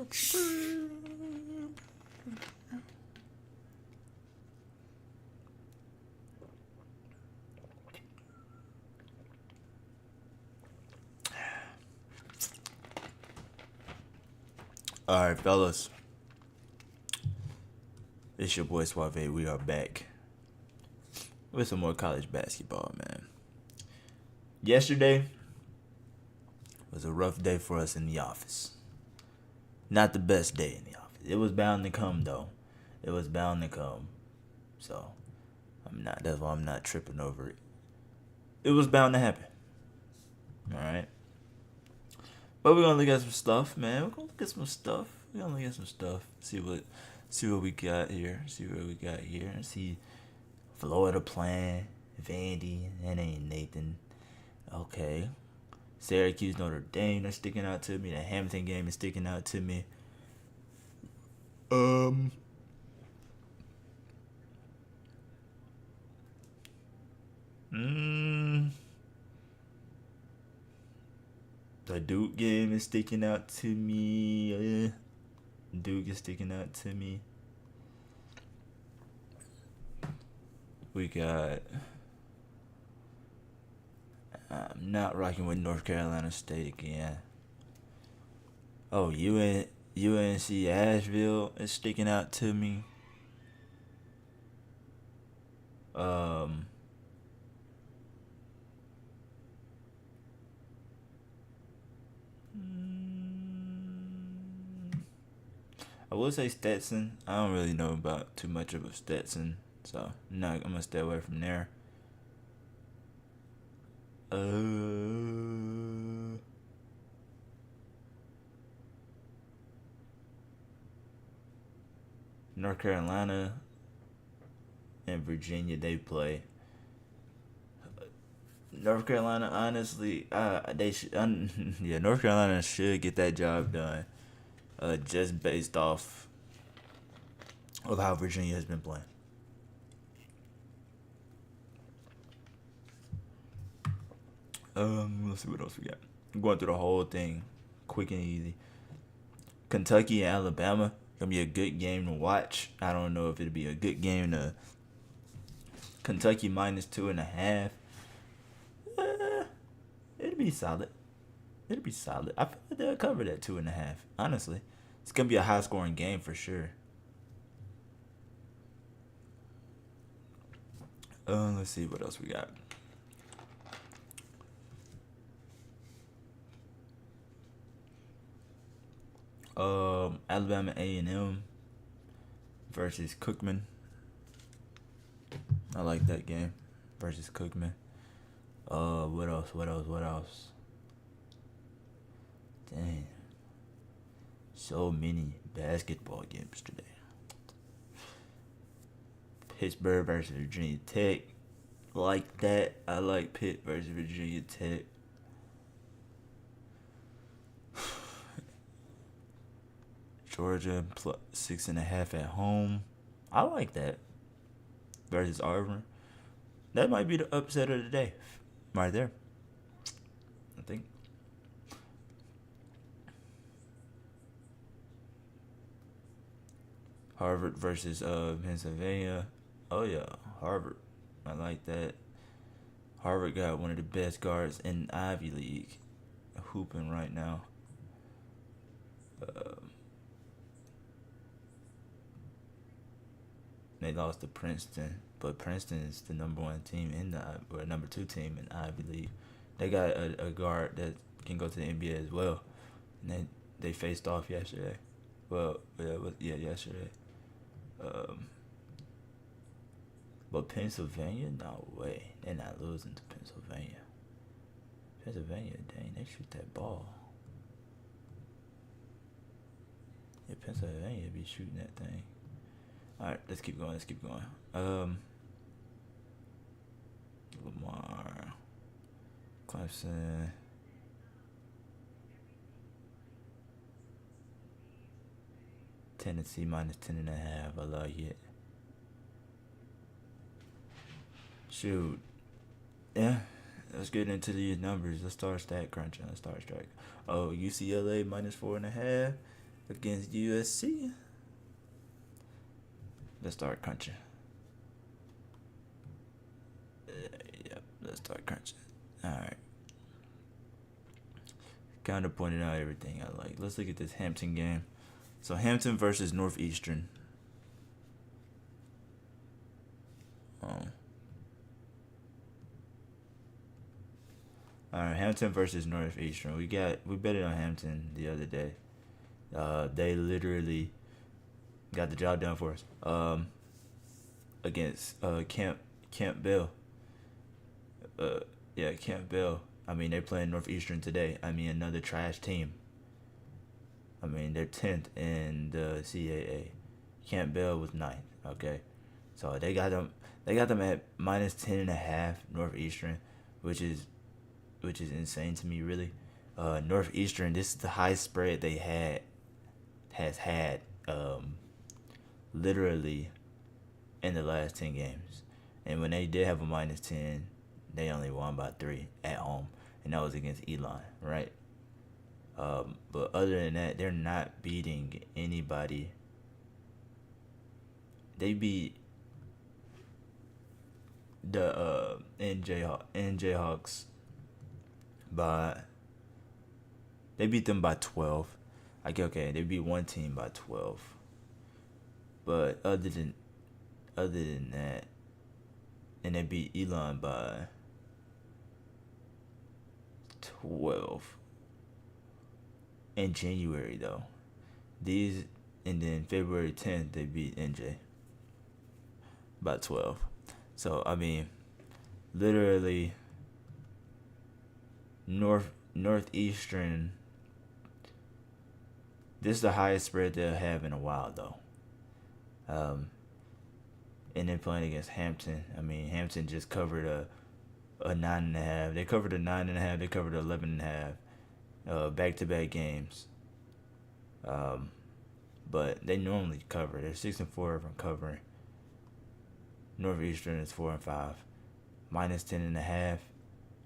All right, fellas. It's your boy Suave. We are back with some more college basketball, man. Yesterday was a rough day for us in the office. Not the best day in the office. It was bound to come, though. It was bound to come. So, that's why I'm not tripping over it. It was bound to happen. Alright? But we're gonna look at some stuff, man. We're gonna look at some stuff. We're gonna look at some stuff. See what we got here. See what we got here. See Florida playing. Vandy. That ain't Nathan. Okay. Syracuse, Notre Dame, they're sticking out to me. The Hampton game is sticking out to me. The Duke game is sticking out to me. Duke is sticking out to me. We got. I'm not rocking with North Carolina State again. Oh, UNC Asheville is sticking out to me. I will say Stetson. I don't really know about too much of a Stetson, so I'm gonna stay away from there. North Carolina and Virginia, they play. North Carolina, honestly, they should. Yeah, North Carolina should get that job done. Just based off of how Virginia has been playing. Let's see what else we got. I'm going through the whole thing, quick and easy. Kentucky and Alabama gonna be a good game to watch. I don't know if it'll be a good game to. Kentucky -2.5. It'll be solid. It'll be solid. I feel like they'll cover that 2.5. Honestly, it's gonna be a high scoring game for sure. Let's see what else we got. Alabama A&M versus Cookman. I like that game versus Cookman. What else? Dang. So many basketball games today. Pittsburgh versus Virginia Tech. Like that. I like Pitt versus Virginia Tech. Georgia plus 6.5 at home. I like that. Versus Auburn. That might be the upset of the day. Right there. I think. Harvard versus Pennsylvania. Oh yeah, Harvard. I like that. Harvard got one of the best guards in Ivy League hooping right now. They lost to Princeton, but Princeton is the number 1 team or number 2 team in Ivy League. They got a guard that can go to the NBA as well. And they faced off yesterday. Well, yesterday. But Pennsylvania, no way. They're not losing to Pennsylvania. Pennsylvania, dang, they shoot that ball. Yeah, Pennsylvania be shooting that thing. Alright, let's keep going. Lamar. Clemson. Tennessee -10.5. I like it. Shoot. Yeah. Let's get into these numbers. Let's start stat crunching. Oh, UCLA -4.5. against USC. Let's start crunching. Yep, let's start crunching. Alright. Kind of pointed out everything I like. Let's look at this Hampton game. So Hampton versus Northeastern. Alright, Hampton versus Northeastern. We bet it on Hampton the other day. They literally got the job done for us. Against Campbell. Campbell. I mean, they're playing Northeastern today. I mean, another trash team. I mean, they're 10th in the CAA. Campbell was 9th. Okay, so they got them. They got them at minus 10.5 Northeastern, which is insane to me, really. Northeastern. This is the highest spread they has had. Literally, in the last 10 games, and when they did have a minus 10, they only won by 3 at home, and that was against Elon, right? But other than that, they're not beating anybody. They beat the NJ Hawks by. They beat them by 12. Okay, they beat one team by 12. But other than that, and they beat Elon by 12 in January though. And then February 10th they beat NJ by 12. So I mean, literally, Northeastern. This is the highest spread they'll have in a while though. And then playing against Hampton. I mean, Hampton just covered a 9.5. They covered a 9.5. They covered 11.5. Back-to-back games. But they normally cover. They're 6-4 from covering. Northeastern is 4-5. Minus 10.5. I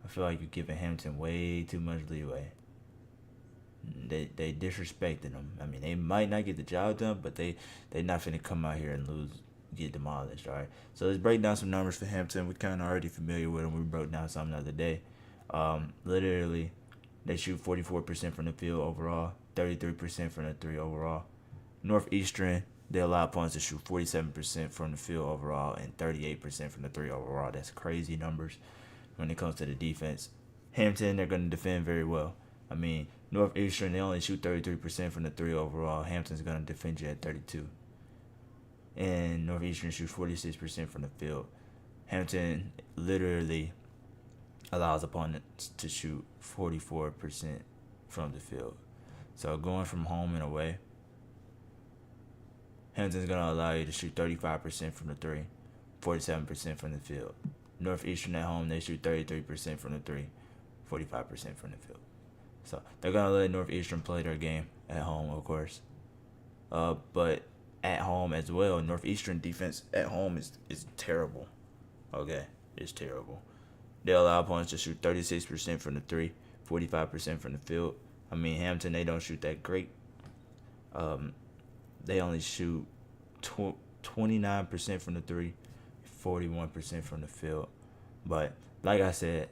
feel like you're giving Hampton way too much leeway. They disrespecting them. I mean, they might not get the job done, but they not finna come out here and lose, get demolished. All right. So let's break down some numbers for Hampton. We're kind of already familiar with them. We broke down some the other day. Literally, they shoot 44% from the field overall, 33% from the three overall. Northeastern, they allow opponents to shoot 47% from the field overall and 38% from the three overall. That's crazy numbers when it comes to the defense. Hampton, they're going to defend very well. I mean, Northeastern, they only shoot 33% from the three overall. Hampton's going to defend you at 32. And Northeastern shoots 46% from the field. Hampton literally allows opponents to shoot 44% from the field. So going from home and away, Hampton's going to allow you to shoot 35% from the three, 47% from the field. Northeastern at home, they shoot 33% from the three, 45% from the field. So they're going to let Northeastern play their game at home, of course. But at home as well, Northeastern defense at home is terrible. Okay, it's terrible. They allow opponents to shoot 36% from the three, 45% from the field. I mean, Hampton, they don't shoot that great. They only shoot 29% from the three, 41% from the field. But like I said,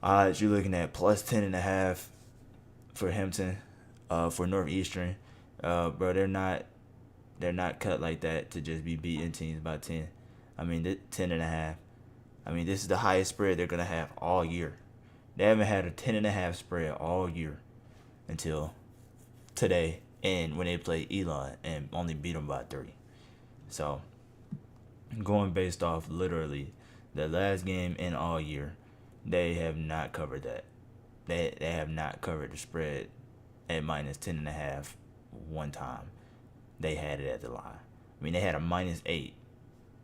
odds you're looking at plus 10.5 for Hampton, for Northeastern. Bro, they're not cut like that to just be beating teams by 10. I mean, 10.5. I mean, this is the highest spread they're gonna have all year. They haven't had a 10.5 spread all year until today, and when they played Elon and only beat them by 3. So, going based off literally the last game and all year, they have not covered that. They have not covered the spread at minus 10.5 one time. They had it at the line. I mean, they had a minus 8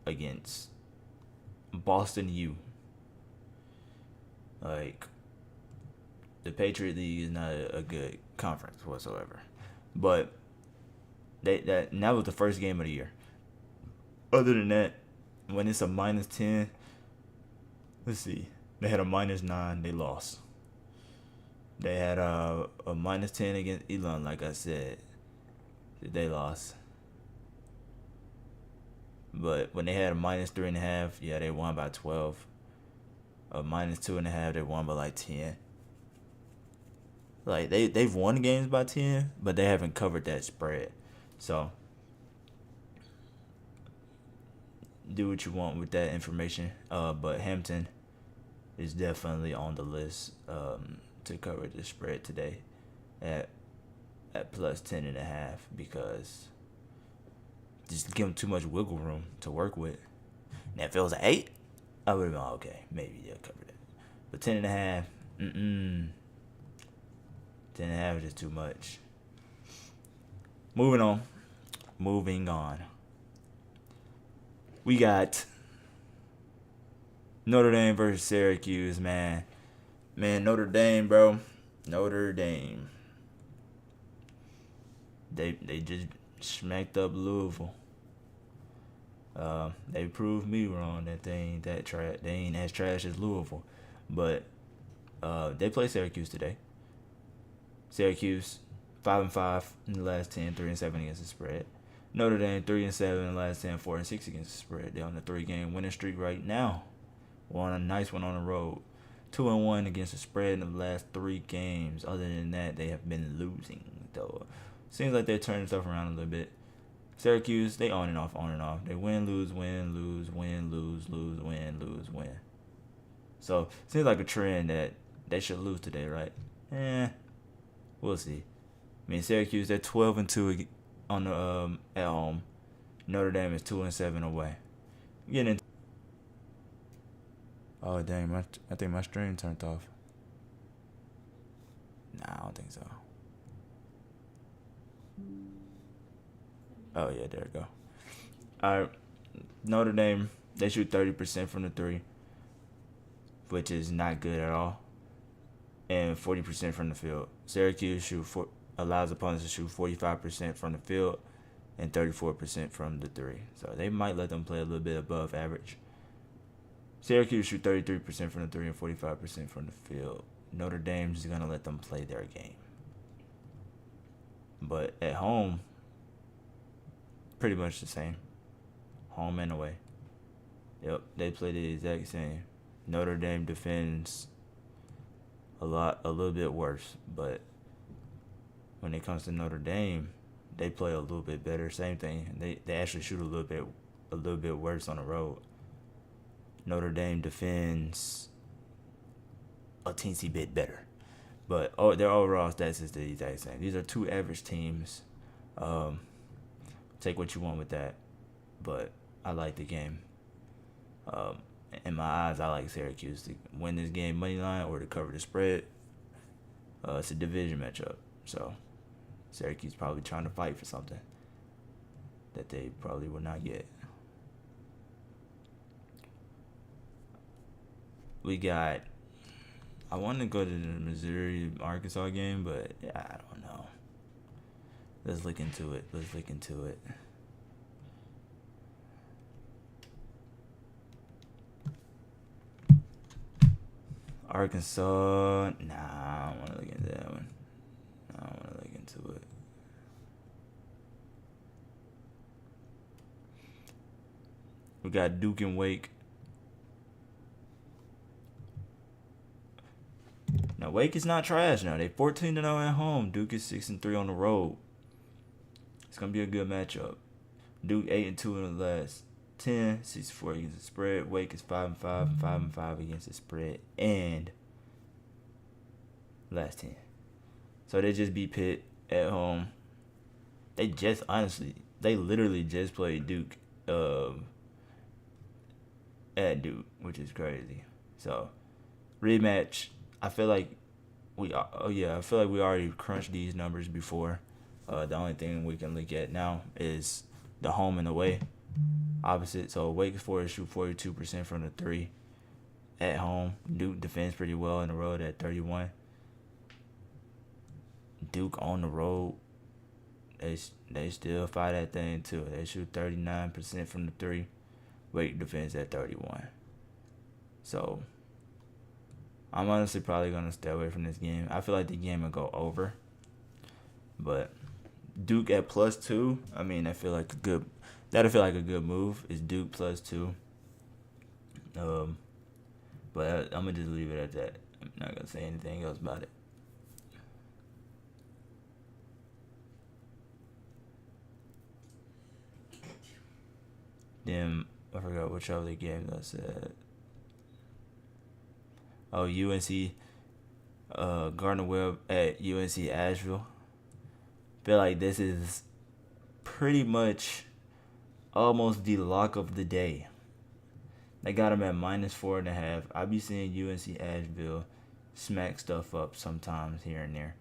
against Boston U. Like, the Patriot League is not a good conference whatsoever. But that was the first game of the year. Other than that, when it's a minus 10, let's see. They had a minus 9, they lost. They had a -10 against Elon, like I said. They lost. But when they had a -3.5, yeah, they won by 12. A -2.5, they won by like 10. Like they've won games by 10, but they haven't covered that spread. So do what you want with that information. But Hampton is definitely on the list to cover the spread today at +10.5 because just give them too much wiggle room to work with. Now if it was an 8, I would have been okay. Maybe they'll cover that. But 10.5, 10.5 is just too much. Moving on. We got Notre Dame versus Syracuse, man. Man, Notre Dame, bro. Notre Dame. They just smacked up Louisville. They proved me wrong that they ain't that trash. They ain't as trash as Louisville, but they play Syracuse today. Syracuse 5-5 in the last 10, 3-7 against the spread. Notre Dame 3-7 in the last 10, 4-6 against the spread. They're on a 3-game winning streak right now. Won a nice one on the road. 2-1 against the spread in the last 3 games. Other than that, they have been losing though. Seems like they're turning stuff around a little bit. Syracuse, they on and off. They win, lose, win, lose, win, lose, lose, win, lose, win. So seems like a trend that they should lose today, right? We'll see. I mean, Syracuse, they're 12-2 on the at home. Notre Dame is 2-7 away. Getting into. Oh dang! I think my stream turned off. Nah, I don't think so. Oh yeah, there we go. Alright, Notre Dame, they shoot 30% from the 3, which is not good at all, and 40% from the field. Syracuse allows opponents to shoot 45% from the field and 34% from the 3. So they might let them play a little bit above average. Syracuse shoot 33% from the 3 and 45% from the field. Notre Dame's is gonna let them play their game. But at home, pretty much the same. Home and away. Yep, they play the exact same. Notre Dame defends a little bit worse, but when it comes to Notre Dame, they play a little bit better. Same thing. They actually shoot a little bit worse on the road. Notre Dame defends a teensy bit better, but their overall stats is the exact same. These are 2 average teams. Take what you want with that, but I like the game. In my eyes, I like Syracuse to win this game money line or to cover the spread. It's a division matchup, so Syracuse probably trying to fight for something that they probably will not get. We got. I want to go to the Missouri-Arkansas game, but I don't know. Let's look into it. Arkansas. Nah, I don't want to look into that one. I don't want to look into it. We got Duke and Wake. Now Wake is not trash. Now they 14-0 at home. Duke is 6-3 on the road. It's gonna be a good matchup. Duke 8-2 in the last 10, 6-4 against the spread. Wake is 5-5 and 5-5 against the spread and last 10. So they just beat Pitt at home. They literally just played Duke at Duke, which is crazy. So rematch. I feel like we already crunched these numbers before. The only thing we can look at now is the home and away opposite. So Wake Forest shoot 42% from the 3 at home. Duke defends pretty well on the road at 31. Duke on the road, they still fight that thing too. They shoot 39% from the 3. Wake defends at 31. So I'm honestly probably gonna stay away from this game. I feel like the game will go over, but Duke at +2. I mean, I feel like a good. That'll feel like a good move. Is Duke +2? Um, but I'm gonna just leave it at that. I'm not gonna say anything else about it. Then I forgot which other games I said. Oh, UNC, Gardner Webb at UNC Asheville. Feel like this is pretty much almost the lock of the day. They got him at -4.5. I be seeing UNC Asheville smack stuff up sometimes here and there.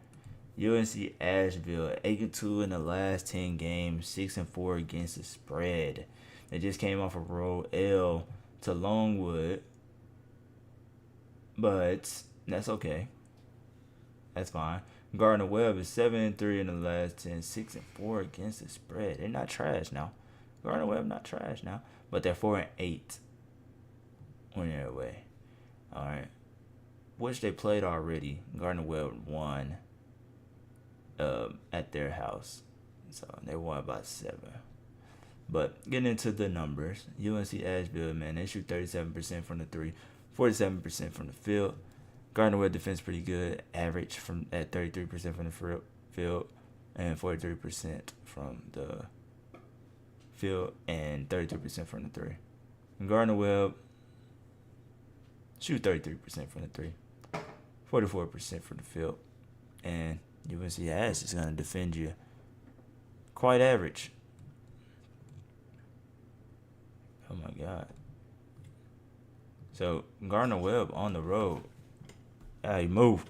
UNC Asheville 8-2 in the last 10 games, 6-4 against the spread. They just came off a road L to Longwood, but that's okay. That's fine. Gardner Webb is 7-3 in the last 10, 6-4 against the spread. They're not trash now. Gardner Webb not trash now, but they're 4-8 when they're away. All right, which they played already. Gardner Webb won at their house, so they won by 7. But getting into the numbers, UNC Asheville, man, they shoot 37% from the three, 47% from the field. Gardner Webb defense pretty good, average from at 33% from the field, and 43% from the field, and 32% from the three. And Gardner Webb shoot 33% from the three, 44% from the field, and UNC Ash is gonna defend you quite average. Oh my God. So Gardner Webb on the road. Hey, move.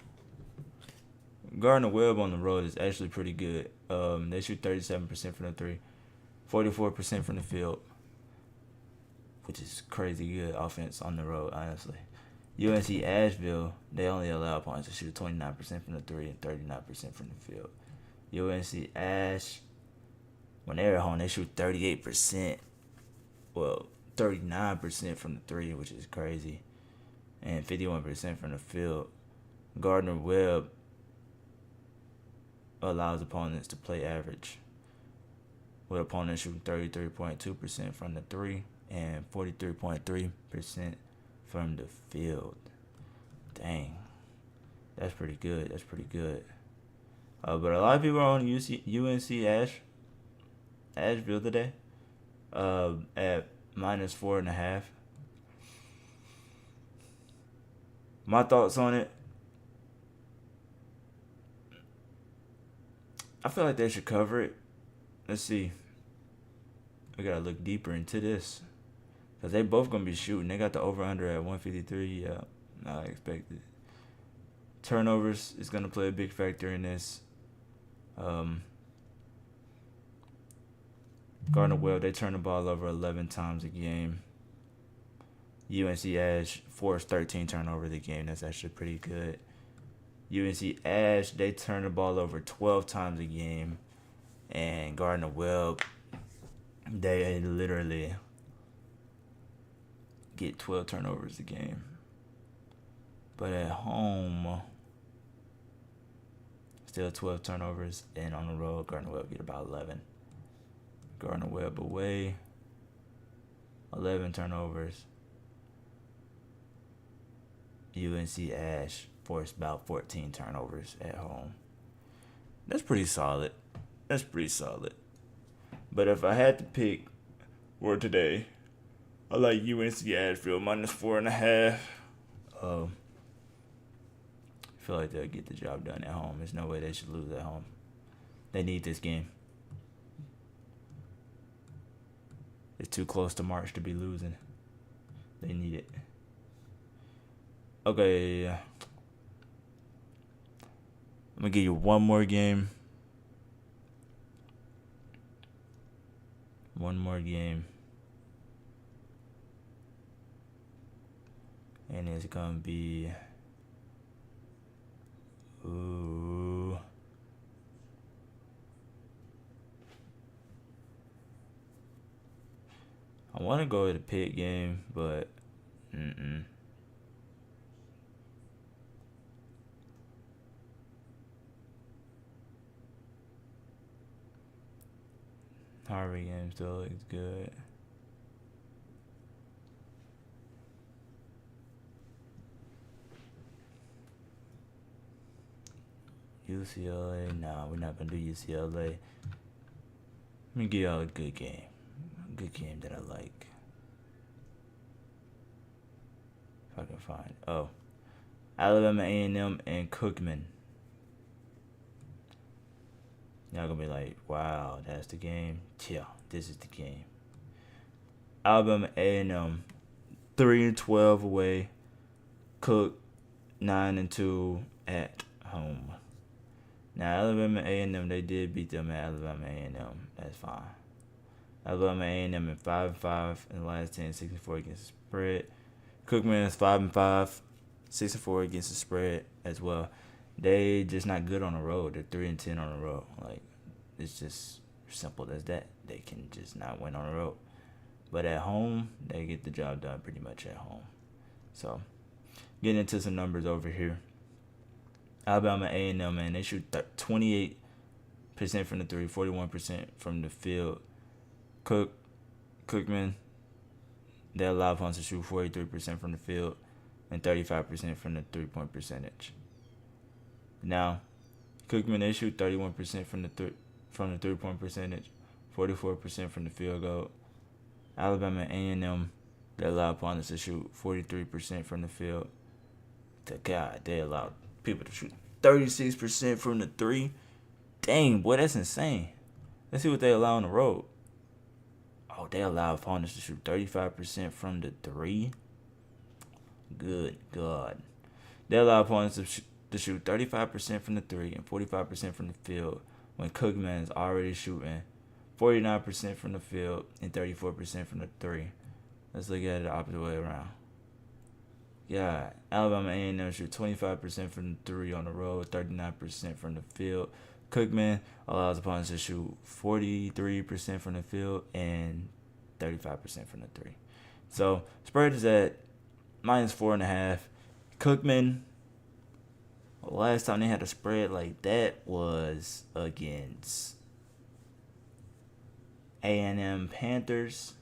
Gardner Webb on the road is actually pretty good. They shoot 37% from the three, 44% from the field, which is crazy good offense on the road, honestly. UNC Asheville, they only allow opponents to shoot 29% from the three and 39% from the field. UNC Ash, when they're at home, they shoot 38%. Well, 39% from the three, which is crazy, and 51% from the field. Gardner Webb allows opponents to play average, with opponents shooting 33.2% from the three and 43.3% from the field. Dang, that's pretty good. That's pretty good. But a lot of people are on UNC Asheville today. At -4.5. My thoughts on it. I feel like they should cover it. Let's see. We gotta look deeper into this, cause they both gonna be shooting. They got the over/under at 153. Yeah, I expected. Turnovers is gonna play a big factor in this. Gardner Webb, they turn the ball over 11 times a game. UNC Ash forced 13 turnovers a game. That's actually pretty good. UNC Ash, they turn the ball over 12 times a game. And Gardner Webb, they literally get 12 turnovers a game. But at home, still 12 turnovers. And on the road, Gardner Webb get about 11. Gardner Webb away, 11 turnovers. UNC Ash forced about 14 turnovers at home. That's pretty solid. That's pretty solid. But if I had to pick for today, I like UNC Asheville -4.5. I feel like they'll get the job done at home. There's no way they should lose at home. They need this game. It's too close to March to be losing. They need it. Okay. I'm going to give you one more game. One more game. And it's going to be... Ooh... I want to go to the Pitt game, but Harvard game still looks good. UCLA, nah, we're not gonna do UCLA. Let me give y'all a good game. A good game that I like. If I can find. Oh. Alabama A&M and Cookman. Y'all gonna be like, wow, that's the game. Yeah, this is the game. Alabama A&M 3-12 away. Cook 9-2 at home. Now Alabama A&M, they did beat them at Alabama A&M. That's fine. Alabama A&M at 5-5 in the last 10, 6-4 against the spread. Cookman is 5-5, 6-4 against the spread as well. They just not good on the road. They're 3-10 on the road. Like, it's just simple as that. They can just not win on the road. But at home, they get the job done pretty much at home. So, getting into some numbers over here. Alabama A&M, man, they shoot 28% from the three, 41% from the field. Cookman, they allow opponents to shoot 43% from the field and 35% from the three-point percentage. Now, Cookman, they shoot 31% from the three-point percentage, 44% from the field goal. Alabama A&M, they allow opponents to shoot 43% from the field. They allow people to shoot 36% from the three. Dang, boy, that's insane. Let's see what they allow on the road. Oh, they allow opponents to shoot 35% from the three. Good God. They allow opponents to shoot 35% from the three and 45% from the field when Cookman is already shooting 49% from the field and 34% from the three. Let's look at it the opposite way around. Yeah, Alabama A&M shoot 25% from the three on the road, 39% from the field. Cookman allows opponents to shoot 43% from the field and 35% from the three. So, spread is at -4.5. Cookman, last time they had a spread like that was against A&M Panthers.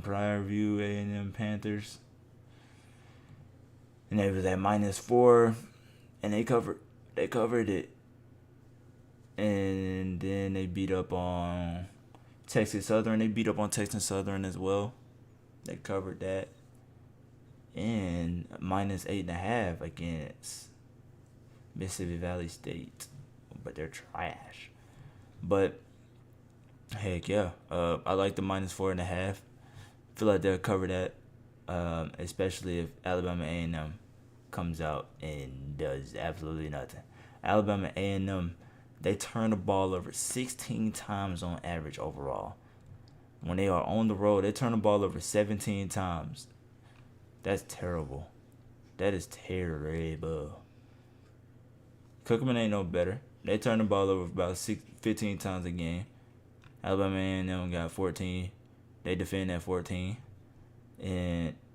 Prior view, A&M Panthers. And they was at -4. And they covered it. And then they beat up on Texas Southern. They beat up on Texas Southern as well. They covered that. And -8.5 against Mississippi Valley State. But they're trash. But heck yeah. I like the -4.5. Feel like they'll cover that. Especially if Alabama A&M comes out and does absolutely nothing. Alabama A&M, they turn the ball over 16 times on average overall. When they are on the road, they turn the ball over 17 times. That's terrible. That is terrible. Cookman ain't no better. They turn the ball over about 15 times a game. Alabama A&M got 14. They defend at 14.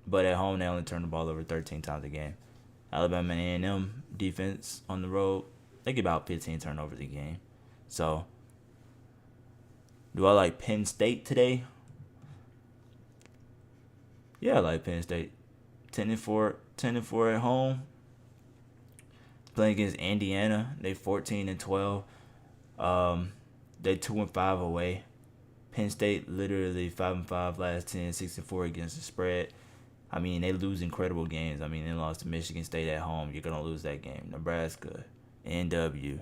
But at home, they only turn the ball over 13 times a game. Alabama A&M defense on the road, they get about 15 turnovers a game. So, do I like Penn State today? Yeah, I like Penn State. 10-4 at home. Playing against Indiana, they 14-12. They 2-5 away. Penn State literally 5-5 last 10, 6-4 against the spread. I mean, they lose incredible games. I mean, they lost to Michigan State at home. You're going to lose that game. Nebraska, NW.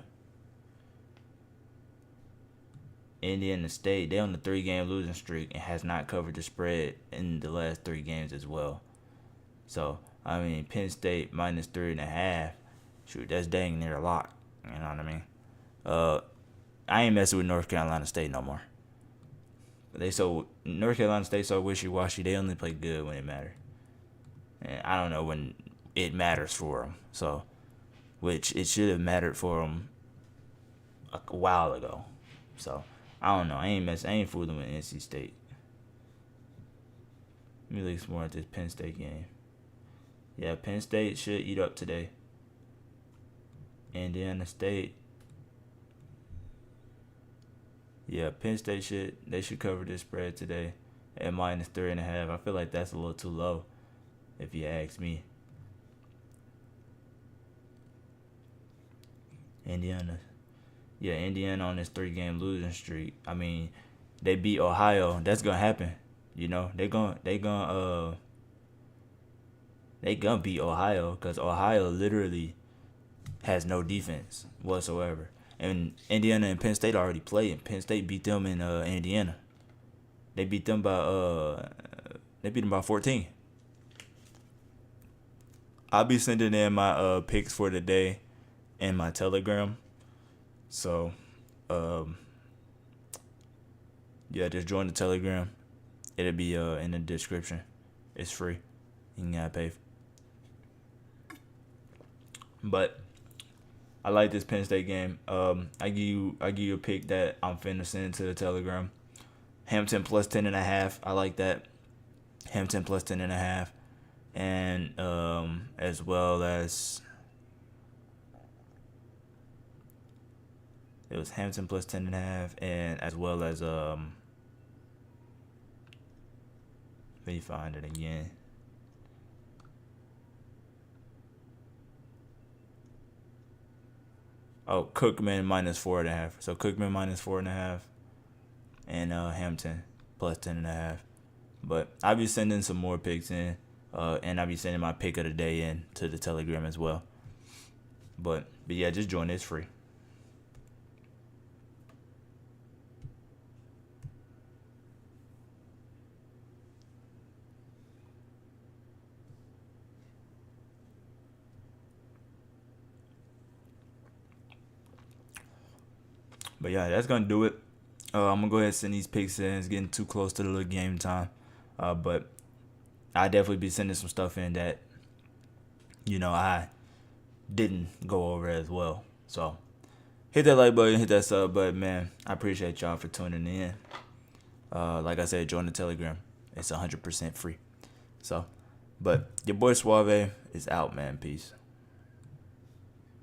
Indiana State, they're on the 3-game losing streak and has not covered the spread in the last 3 games as well. So, I mean, Penn State -3.5. Shoot, that's dang near a lot. You know what I mean? I ain't messing with North Carolina State no more. North Carolina State so wishy-washy. They only play good when it matters. And I don't know when it matters for them. So, which it should have mattered for them a while ago. So, I don't know. I ain't fooling with NC State. Let me look some more at this Penn State game. Yeah, Penn State should eat up today. Indiana State. Yeah, Penn State should cover this spread today at -3.5. I feel like that's a little too low, if you ask me. Indiana, yeah, Indiana on this 3-game losing streak. I mean, they beat Ohio. That's gonna happen. You know, they gonna beat Ohio because Ohio literally has no defense whatsoever. And Indiana and Penn State already played, and Penn State beat them in Indiana. They beat them by 14. I'll be sending in my picks for the day in my Telegram. So, yeah, just join the Telegram. It'll be in the description. It's free. You ain't gotta pay. But I like this Penn State game. I give you a pick that I'm finna send to the Telegram. Hampton plus 10.5. I like that. Hampton plus 10.5, and as well as it was Hampton plus 10.5, and as well as let me find it again. Oh, Cookman -4.5. So Cookman -4.5, and Hampton plus 10.5. But I'll be sending some more picks in, and I'll be sending my pick of the day in to the Telegram as well. But yeah, just join. It's free. But yeah, that's gonna do it. I'm gonna go ahead and send these picks in. It's getting too close to the little game time. But I definitely be sending some stuff in that I didn't go over as well. So hit that like button, hit that sub button, man. I appreciate y'all for tuning in. Like I said, join the Telegram. It's 100% free. So, but your boy Suave is out, man. Peace.